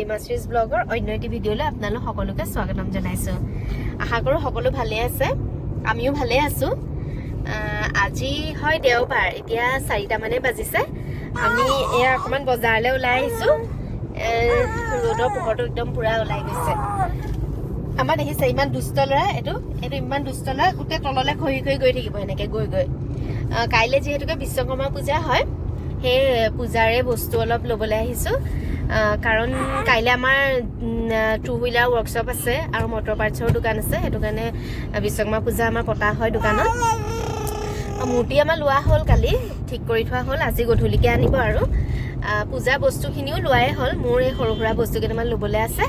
লিমাশ্ৰীজ ব্লগৰ অন্য এটি ভিডিঅ'লৈ আপোনালোক সকলোকে স্বাগতম জনাইছোঁ। আশা কৰোঁ সকলো ভালে আছে, আমিও ভালে আছোঁ। আজি হয় দেওবাৰ, এতিয়া 4টা মানে বাজিছে। আমি এয়া অকণমান বজাৰলৈ ওলাই আহিছোঁ। ৰ'দৰ পোহৰটো একদম পুৰা ওলাই গৈছে। আমাৰ দেখিছে ইমান দুষ্ট ল'ৰা, এইটো ইমান দুষ্ট ল'ৰা, গোটেই তললৈ খহি খহি গৈ থাকিব এনেকৈ গৈ গৈ। কাইলৈ যিহেতুকে বিশ্বকৰ্মা পূজা হয়, সেই পূজাৰে বস্তু অলপ ল'বলৈ আহিছোঁ। কাৰণ কাইলৈ আমাৰ 2 হুইলাৰ ৱৰ্কশ্বপ আছে আৰু মটৰ পাৰ্টছৰ দোকান আছে। সেইটো কাৰণে বিশ্বকৰ্মা পূজা আমাৰ পতা হয় দোকানত। মূৰ্তি আমাৰ লোৱা হ'ল, কালি ঠিক কৰি থোৱা হ'ল, আজি গধূলিকৈ আনিব। আৰু পূজা বস্তুখিনিও লোৱাই হ'ল। মোৰ এই সৰু সুৰা বস্তু কেইটামান ল'বলৈ আছে।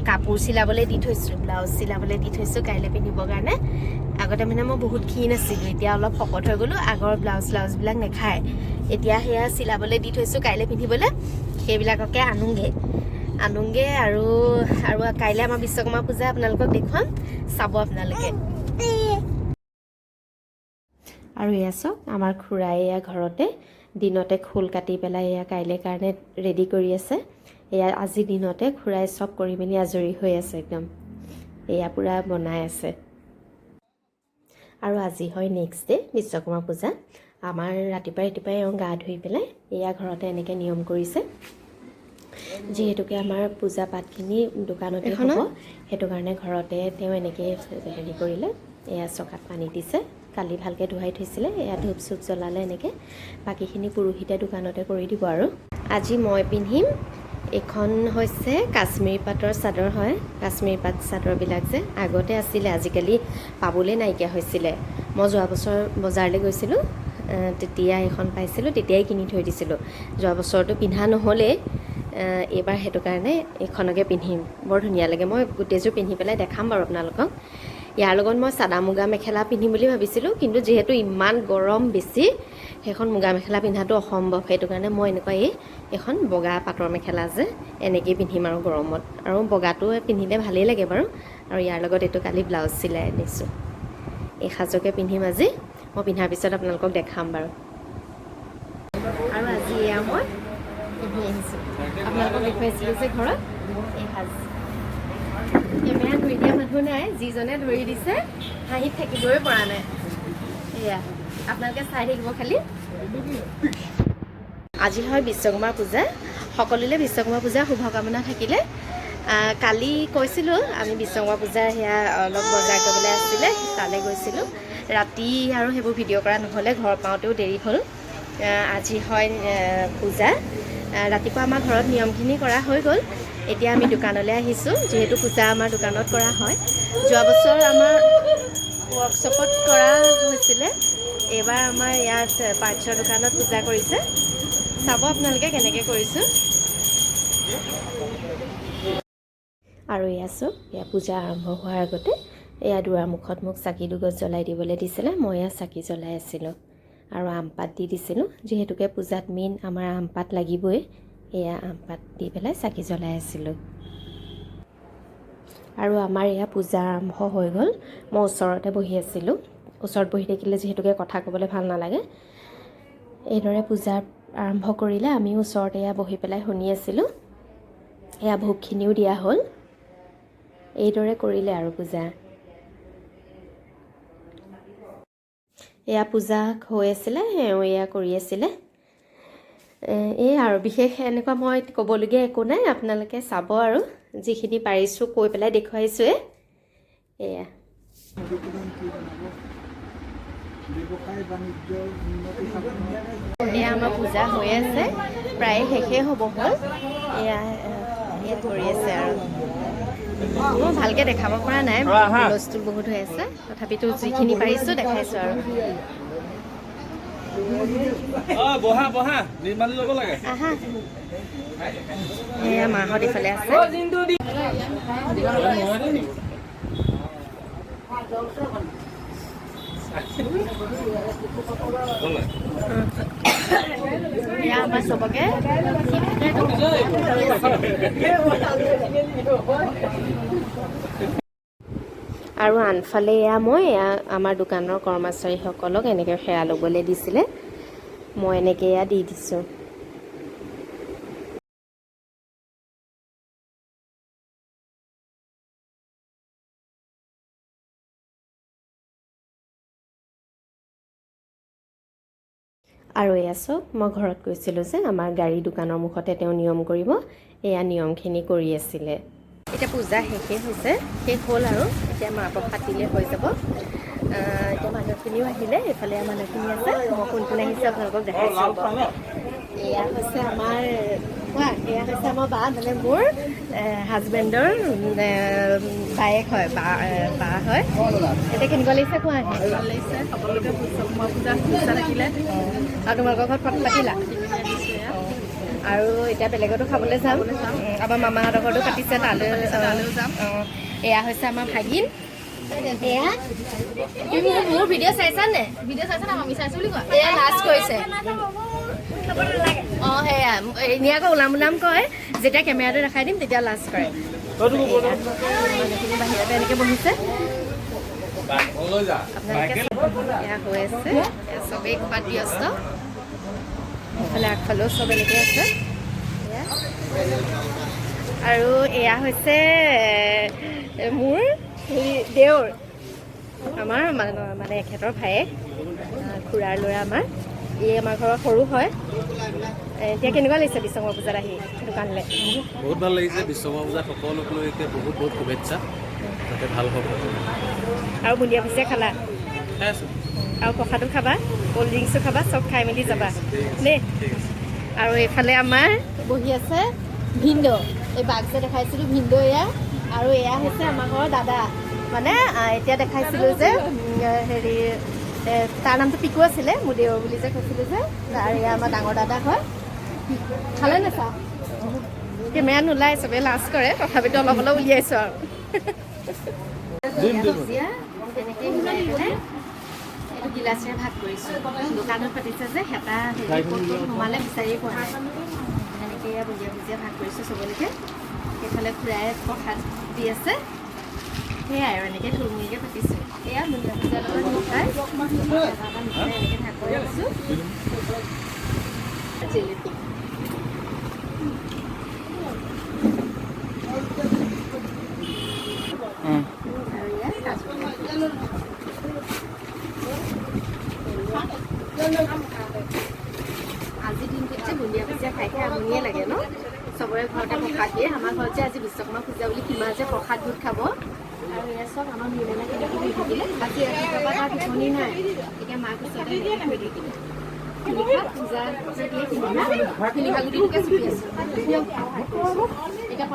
কাপোৰ চিলাবলৈ দি থৈছোঁ, ব্লাউজ চিলাবলৈ দি থৈছোঁ কাইলৈ পিন্ধিবৰ কাৰণে। আগতে মানে মই বহুত ক্ষীণ আছিলোঁ, এতিয়া অলপ শকত হৈ গ'লোঁ। আগৰ ব্লাউজবিলাক নেখায়, এতিয়া সেয়া চিলাবলৈ দি থৈছোঁ কাইলৈ পিন্ধিবলৈ। সেইবিলাককে আনোগৈ আৰু কাইলৈ আমাৰ বিশ্বকৰ্মা পূজা আপোনালোকক দেখুৱাম, চাব আপোনালোকে। আৰু এয়া চাওক, আমাৰ খুৰাই এয়া ঘৰতে দিনতে খোল কাটি পেলাই এয়া কাইলৈ কাৰণে ৰেডি কৰি আছে। এয়া আজি দিনতে খুৰাই চব কৰি মেলি আজৰি হৈ আছে একদম। এয়া পূৰা বনাই আছে। আৰু আজি হয় নেক্সট ডে বিশ্বকৰ্মা পূজা। আমাৰ ৰাতিপুৱাই গা ধুই পেলাই এয়া ঘৰতে এনেকৈ নিয়ম কৰিছে। যিহেতুকে আমাৰ পূজা পাতখিনি দোকানতে হ'ব, সেইটো কাৰণে ঘৰতে তেওঁ এনেকৈ হেৰি কৰিলে। এয়া চকাত পানী দিছে, কালি ভালকৈ ধুৱাই থৈছিলে। এয়া ধূপ চুপ জ্বলালে এনেকৈ। বাকীখিনি পুৰোহিতে দোকানতে কৰি দিব। আৰু আজি মই পিন্ধিম, এইখন হৈছে কাশ্মীৰ পাটৰ চাদৰ হয়। কাশ্মীৰ পাট চাদৰবিলাক যে আগতে আছিলে, আজিকালি পাবলৈ নাইকিয়া হৈছিলে। মই যোৱা বছৰ বজাৰলৈ গৈছিলোঁ, তেতিয়া এখন পাইছিলোঁ, তেতিয়াই কিনি থৈ দিছিলোঁ। যোৱা বছৰটো পিন্ধা নহ'লেই, এইবাৰ সেইটো কাৰণে এইখনকে পিন্ধিম। বৰ ধুনীয়া লাগে। মই গোটেইযোৰ পিন্ধি পেলাই দেখাম বাৰু আপোনালোকক। ইয়াৰ লগত মই চাদা মুগা মেখেলা পিন্ধিম বুলি ভাবিছিলোঁ, কিন্তু যিহেতু ইমান গৰম বেছি, সেইখন মুগা মেখেলা পিন্ধাটো অসম্ভৱ। সেইটো কাৰণে মই এনেকুৱা এখন বগা পাটৰ মেখেলা যে এনেকৈয়ে পিন্ধিম আৰু গৰমত। আৰু বগাটো পিন্ধিলে ভালেই লাগে বাৰু। আৰু ইয়াৰ লগত এইটো কালি ব্লাউজ চিলাই আনিছোঁ। এই সাজকে পিন্ধিম আজি। মই পিন্ধাৰ পিছত আপোনালোকক দেখাম বাৰু। আৰু আজি এয়া মই পিন্ধি আহিছোঁ, আপোনালোকক দেখুৱাইছিলোঁ যে ঘৰত এই সাজ। কেমেৰা ধৰি দিয়া মানুহ নাই, যিজনে ধৰি দিছে হাঁহিত থাকিবই পৰা নাই। এয়া আপোনালোকে চাই থাকিব খালি। আজি হয় বিশ্বকৰ্মা পূজা। সকলোলৈ বিশ্বকৰ্মা পূজাৰ শুভকামনা থাকিলে। কালি কৈছিলোঁ আমি বিশ্বকৰ্মা পূজাৰ সেয়া অলপ বজাৰ কৰিবলৈ আছিলে, তালৈ গৈছিলোঁ। ৰাতি আৰু সেইবোৰ ভিডিঅ' কৰা নহ'লে, ঘৰ পাওঁতেও দেৰি হ'ল। আজি হয় পূজা। ৰাতিপুৱা আমাৰ ঘৰত নিয়মখিনি কৰা হৈ গ'ল। এতিয়া আমি দোকানলৈ আহিছোঁ, যিহেতু পূজা আমাৰ দোকানত কৰা হয়। যোৱা বছৰ আমাৰ ৱৰ্কশ্বপত কৰা হৈছিলে, এইবাৰ আমাৰ ইয়াত পাৰ্টছৰ দোকানত পূজা কৰিছে। চাব আপোনালোকে কেনেকৈ কৰিছোঁ। আৰু এয়া চাওক, এয়া পূজা আৰম্ভ হোৱাৰ আগতে এয়া দুৱাৰ মুখত মোক চাকি দুগজ জ্বলাই দিবলৈ দিছিলে। মই এয়া চাকি জ্বলাই আছিলোঁ আৰু আম পাত দি দিছিলোঁ। যিহেতুকে পূজাত মেইন আমাৰ আম পাত লাগিবই, এয়া আম পাত দি পেলাই চাকি জ্বলাই আছিলোঁ। আৰু আমাৰ এয়া পূজা আৰম্ভ হৈ গ'ল। মই ওচৰতে বহি আছিলোঁ। ওচৰত বহি থাকিলে যিহেতুকে কথা ক'বলৈ ভাল নালাগে। এইদৰে পূজা আৰম্ভ কৰিলে আমিও ওচৰতে এয়া বহি পেলাই শুনি আছিলোঁ। এয়া ভোগখিনিও দিয়া হ'ল। এইদৰে কৰিলে আৰু পূজা। এয়া পূজা হৈ আছিলে, এয়া কৰি আছিলে। এই আৰু বিশেষ এনেকুৱা মই ক'বলগীয়া একো নাই, আপোনালোকে চাব আৰু যিখিনি পাৰিছোঁ কৈ পেলাই দেখুৱাইছোৱে। এয়া এয়া আমাৰ পূজা হৈ আছে, প্ৰায় শেষেই হ'ব হ'ল। এয়া কৰি আছে আৰু মই ভালকৈ দেখাব পৰা নাই, হুলস্থুল বহুত হৈ আছে। তথাপিতো যিখিনি পাৰিছোঁ দেখাইছোঁ আৰু। আহা, এয়া মাহঁত ইফালে আছে। এয়া আমাৰ চবকে আৰু আনফালে এয়া মই আমাৰ দোকানৰ কৰ্মচাৰীসকলক এনেকৈ সেৱা ল'বলৈ দিছিলে। মই এনেকৈ এয়া দি দিছোঁ। আৰু এয়া চব মই ঘৰত কৈছিলোঁ যে আমাৰ গাড়ী দোকানৰ মুখতে তেওঁ নিয়ম কৰিব, এয়া নিয়মখিনি কৰি আছিলে। এতিয়া পূজা শেষেই হৈছে, শেষ হ'ল আৰু এতিয়া মাহ প্ৰসাদ দিলে হৈ যাব। এতিয়া মানুহখিনিও আহিলে, এইফালে মানুহখিনি আছে, মই কোন কোন আহিছে আপোনালোকক দেখাইছোঁ। এয়া হৈছে আমাৰ এয়া হৈছে আমাৰ বা, মানে মোৰ হাজবেণ্ডৰ বায়েক হয়, বা হয়। এতিয়া কেনেকুৱা লাগিছে কোৱা? ভাল লাগিছে, সকলোকে পূজা থাকিলে। আৰু তোমালোকৰ ঘৰত কথা পাতিলা? আৰু এতিয়া বেলেগতো খাবলৈ যাম। আমাৰ মামাহঁতৰ ঘৰতো পাতিছে, তালৈও যাম। এয়া হৈছে আমাৰ ভাগিন। এয়া তুমি মোৰ ভিডিঅ' চাইছানে? ভিডিঅ' চাইছে না? আমি চাইছোঁ বুলি কোৱা। এয়া লাজ কৰিছে। অঁ সেয়া এনেই আকৌ ওলাম কয়, যেতিয়া কেমেৰাটো দেখাই দিম তেতিয়া লাজ কৰে। মানুহখিনি বাহিৰতে এনেকৈ বহিছে। আপোনালোকে এয়া হৈ আছে, চবেই খোৱাত ব্যস্ত। এইফালে আগফালেও চব এনেকৈ আছে। আৰু এয়া হৈছে মোৰ দেউৰ, আমাৰ মানে এখেতৰ ভায়েক, খুৰাৰ ল'ৰা আমাৰ। এই আমাৰ ঘৰৰ সৰু হয়। এতিয়া কেনেকুৱা লাগিছে বিশ্বকৰ্মা পূজাত আহি দোকানলৈ? বহুত ভাল লাগিছে। বিশ্বকৰ্মা পূজাত সকলোলৈকে বহুত বহুত শুভেচ্ছা, যাতে ভাল হওক। আৰু বুন্দিয়া ভুজিয়া খালা? খাই আছোঁ। আৰু প্ৰসাদো খাবা, ক'ল্ড ড্ৰিংকছো খাবা, চব খাই মেলি যাবা দেই। আৰু এইফালে আমাৰ বহি আছে ভিনদেউ, এই বাঘ যে দেখাইছিলোঁ ভিনদেউ এয়া। আৰু এয়া হৈছে আমাৰ ঘৰৰ দাদা, মানে এতিয়া দেখাইছিলোঁ যে হেৰি তাৰ নামটো পিকু আছিলে, মোৰ দেউৰ বুলি যে কৈছিলোঁ যে। আৰু এয়া আমাৰ ডাঙৰ দাদা হয়। খালে নে চাহ? কেমেৰা নোলাই, চবেই লাজ কৰে, তথাপিতো অলপ অলপ উলিয়াইছোঁ আৰু। তেনেকৈ মিলাই পেলাই এইটো গিলাচেৰে ভাগ কৰিছোঁ। দোকানত পাতিছে যে, হেতা সোমালে বিচাৰিয়ে পোৱা নাই। এনেকৈ এয়া বুন্দিয়া ভুজিয়া ভাগ কৰিছোঁ চবলৈকে। সেইফালে খুৰাই প্ৰসাদ দি আছে। সেয়াই আৰু এনেকৈ থুলমূলকৈ পাতিছোঁ। এয়া বুন্দিয়া ভুজিয়াৰ লগত মিঠাই এনেকৈ ভাগ কৰি আছোঁ। জিলেপি আৰু এয়া কাজু। আজিৰ দিনটোত যে বুন্দিয়া ভুজিয়া খাই খাই আমনিয়ে লাগে ন? চবৰে ঘৰতে প্ৰসাদ দিয়ে। আমাৰ ঘৰত যে আজি বিশ্বকৰ্মা পূজা বুলি কিমান যে প্ৰসাদ গোট খাব। আৰু এয়া চব আমাৰ মিলেনা কিবা কিবি থাকিলে, আজি ৰাতিপুৱাৰ পৰা তাৰ টোপনি নাই। এতিয়া মাক ওচৰতে থৈ থাকিলে পূজা শিলিখা গুটিটোকে চুপি আছোঁ। এতিয়া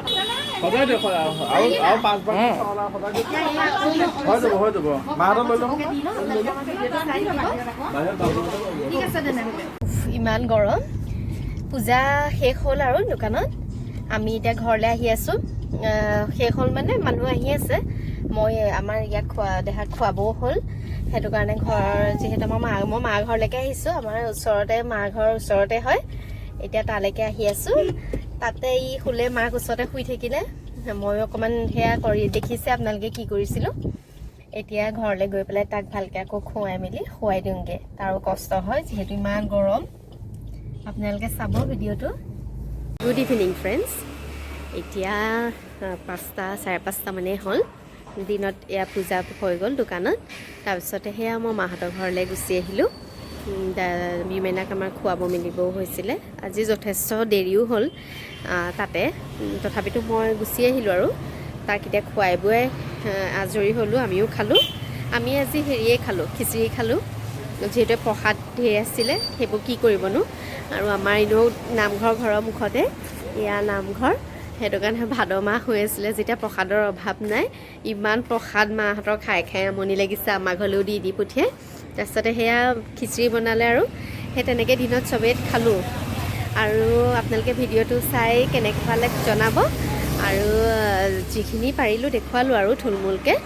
সদায় দেখো আৰু 5 বাৰ হৈ যাব। মাহঁতক লৈ ল'ম। ঠিক আছে তেনেহ'লে। ইমান গৰম। পূজা শেষ হ'ল আৰু দোকানত। আমি এতিয়া ঘৰলৈ আহি আছোঁ। শেষ হ'ল মানে মানুহ আহি আছে। মই আমাৰ ইয়াক দেহাক খুৱাবও হ'ল, সেইটো কাৰণে যিহেতু মই মা ঘৰলৈকে আহিছোঁ। আমাৰ ওচৰতে মা ঘৰ ওচৰতে হয়। এতিয়া তালৈকে আহি আছোঁ। তাতে ই শুলে, মাক ওচৰতে শুই থাকিলে। ময়ো অকণমান সেয়া কৰি দেখিছে আপোনালোকে কি কৰিছিলোঁ। এতিয়া ঘৰলৈ গৈ পেলাই তাক ভালকৈ আকৌ খুৱাই মেলি শুৱাই দিওঁগৈ। তাৰো কষ্ট হয় যিহেতু ইমান গৰম। আপোনালোকে চাব ভিডিঅ'টো। Good evening friends. এতিয়া 5টা, 5:30 মানেই হ'ল। দিনত এয়া পূজা হৈ গ'ল দোকানত। তাৰপিছতে সেয়া মই মাহঁতৰ ঘৰলৈ গুচি আহিলোঁ। বিমেনাক আমাৰ খুৱাব মেলিবও হৈছিলে। আজি যথেষ্ট দেৰিও হ'ল তাতে, তথাপিতো মই গুচি আহিলোঁ আৰু। তাক এতিয়া খুৱাই বুৱাই আজৰি হ'লোঁ, আমিও খালোঁ। আমি আজি হেৰিয়ে খালোঁ, খিচিৰি খালোঁ। যিহেতু প্ৰসাদ ধেৰ আছিলে, সেইবোৰ কি কৰিবনো। আৰু আমাৰ এনেও নামঘৰ ঘৰৰ মুখতে, এয়া নামঘৰ, সেইটো কাৰণে ভাদ মাহ হৈ আছিলে যেতিয়া প্ৰসাদৰ অভাৱ নাই। ইমান প্ৰসাদ মাহঁতৰ খাই খাই আমনি লাগিছে, আমাৰ ঘৰলৈও দি পঠিয়াই। তাৰপিছতে সেয়া খিচিৰি বনালে আৰু সেই তেনেকৈ দিনত চবেই খালোঁ। আৰু আপোনালোকে ভিডিঅ'টো চাই কেনেকৈ পালে জনাব। আৰু যিখিনি পাৰিলোঁ দেখুৱালোঁ আৰু থুলমূলকৈ।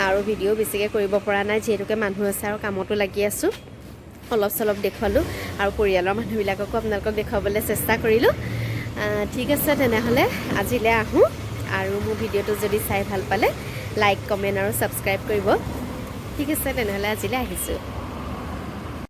আৰু ভিডিঅ' বেছিকৈ কৰিব পৰা নাই, যিহেতুকে মানুহ আছে আৰু কামতো লাগি আছোঁ। অলপ চলপ দেখুৱালোঁ আৰু পৰিয়ালৰ মানুহবিলাককো আপোনালোকক দেখুৱাবলৈ চেষ্টা কৰিলোঁ। ঠিক আছে তেনেহ'লে আজিলৈ আহোঁ। আৰু মোৰ ভিডিঅ'টো যদি চাই ভাল পালে লাইক, কমেণ্ট আৰু ছাবস্ক্ৰাইব কৰিব। ঠিক আছে তেনেহ'লে আজিলৈ আহিছোঁ।